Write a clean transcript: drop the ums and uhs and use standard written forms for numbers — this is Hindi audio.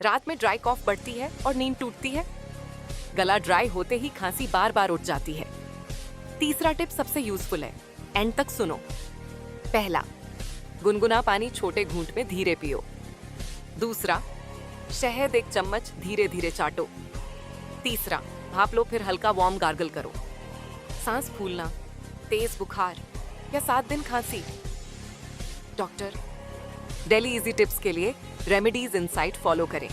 रात में ड्राई कॉफ बढ़ती है और नींद टूटती है। गला ड्राई होते ही खांसी बार बार उठ जाती है। तीसरा टिप सबसे यूजफुल है, एंड तक सुनो। पहला, गुनगुना पानी छोटे घूंट में धीरे पियो। दूसरा, शहद 1 चम्मच धीरे धीरे चाटो। तीसरा, भाप लो फिर हल्का वार्म गार्गल करो। सांस फूलना, तेज बुखार या 7 दिन खांसी? डॉक्टर, दिल्ली इजी टिप्स के लिए रेमेडीज इनसाइट फॉलो करें।